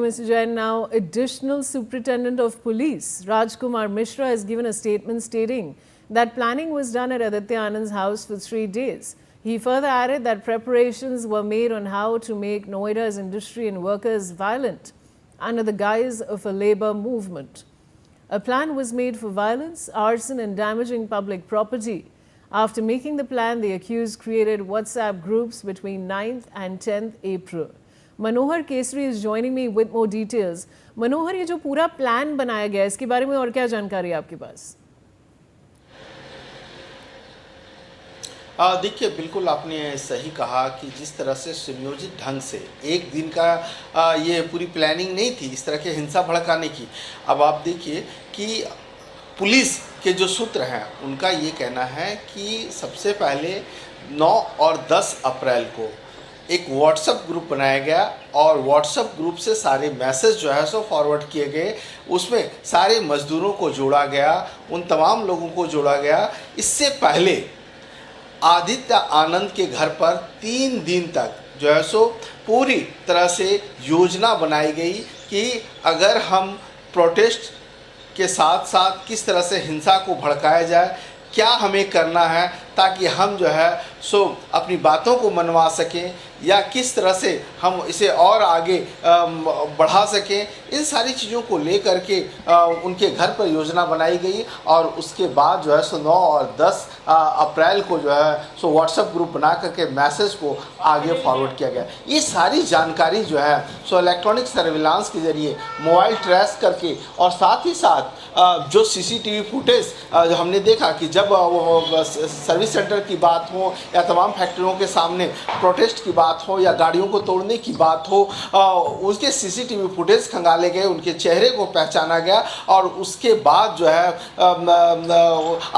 Mr. Jain. Now, additional Superintendent of Police Rajkumar Mishra has given a statement stating that planning was done at Aditya Anand's house for 3 days. He further added that preparations were made on how to make Noida's industry and workers violent under the guise of a labor movement. A plan was made for violence, arson and damaging public property. After making the plan, the accused created WhatsApp groups between 9th and 10th April. Manohar Kesri is joining me with more details. Manohar, ये जो पूरा plan बनाया गया है, इसके बारे में और क्या जानकारी है आपके पास? देखिए, बिल्कुल आपने सही कहा कि जिस तरह से सुनियोजित ढंग से एक दिन का ये पूरी प्लानिंग नहीं थी इस तरह की हिंसा भड़काने की। अब आप देखिए कि पुलिस के जो सूत्र हैं उनका ये कहना है कि सबसे पहले 9 और 10 अप्रैल को एक व्हाट्सएप ग्रुप बनाया गया और व्हाट्सएप ग्रुप से सारे मैसेज जो है सो फॉरवर्ड किए गए। उसमें सारे मजदूरों को जोड़ा गया, उन तमाम लोगों को जोड़ा गया। इससे पहले आदित्य आनंद के घर पर 3 दिन तक जो है सो पूरी तरह से योजना बनाई गई कि अगर हम प्रोटेस्ट के साथ साथ किस तरह से हिंसा को भड़काया जाए, क्या हमें करना है ताकि हम जो है सो अपनी बातों को मनवा सकें या किस तरह से हम इसे और आगे बढ़ा सकें। इन सारी चीज़ों को लेकर के उनके घर पर योजना बनाई गई और उसके बाद जो है सो 9 और 10 अप्रैल को जो है सो व्हाट्सएप ग्रुप बना करके मैसेज को आगे फॉरवर्ड किया गया। ये सारी जानकारी जो है सो इलेक्ट्रॉनिक सर्विलांस के ज़रिए मोबाइल ट्रेस करके और साथ ही साथ जो सीसीटीवी फुटेज जो हमने देखा कि जब सर्विस सेंटर की बात हो या तमाम फैक्ट्रियों के सामने प्रोटेस्ट की बात हो या गाड़ियों को तोड़ने की बात हो, उसके सीसीटीवी फुटेज खंगाले गए, उनके चेहरे को पहचाना गया और उसके बाद जो है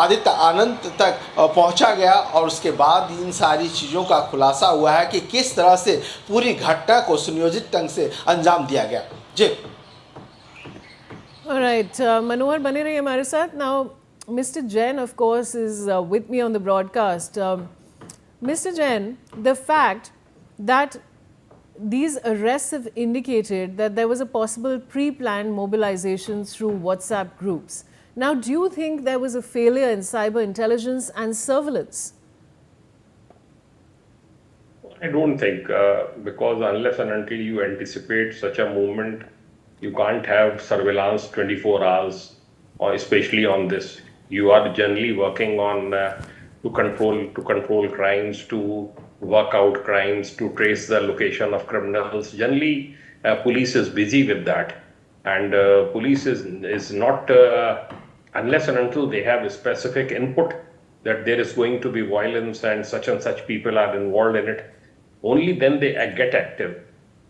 आदित्य आनंद तक पहुंचा गया और उसके बाद इन सारी चीज़ों का खुलासा हुआ है कि किस तरह से पूरी घटना को सुनियोजित ढंग से अंजाम दिया गया। जी Alright, Manohar बने रहिए हमारे साथ. Now, Mr. Jain, of course, is with me on the broadcast. Mr. Jain, the fact that these arrests have indicated that there was a possible pre-planned mobilization through WhatsApp groups. Now, do you think there was a failure in cyber intelligence and surveillance? I don't think, because unless and until you anticipate such a movement, you can't have surveillance 24 hours, or especially on this. You are generally working on to control crimes, to work out crimes, to trace the location of criminals. Generally, police is busy with that, and police is not unless and until they have a specific input that there is going to be violence and such people are involved in it. Only then they get active.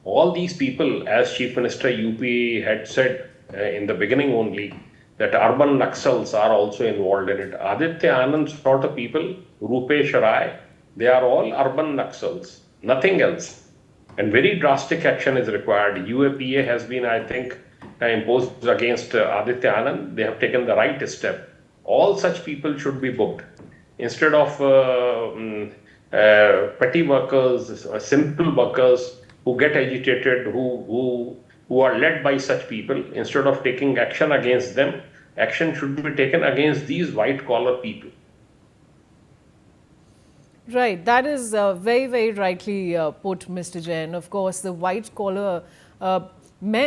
All these people, as Chief Minister UP had said in the beginning only, that urban Naxals are also involved in it. Aditya Anand sort of people, Rupesh Rai, they are all urban Naxals, nothing else. And very drastic action is required. UAPA has been, I think, imposed against Aditya Anand. They have taken the right step. All such people should be booked. Instead of petty workers, simple workers, who get agitated, who are led by such people, instead of taking action against them, action should be taken against these white-collar people. Right, that is very, very rightly put, Mr. Jain. Of course, the white-collar men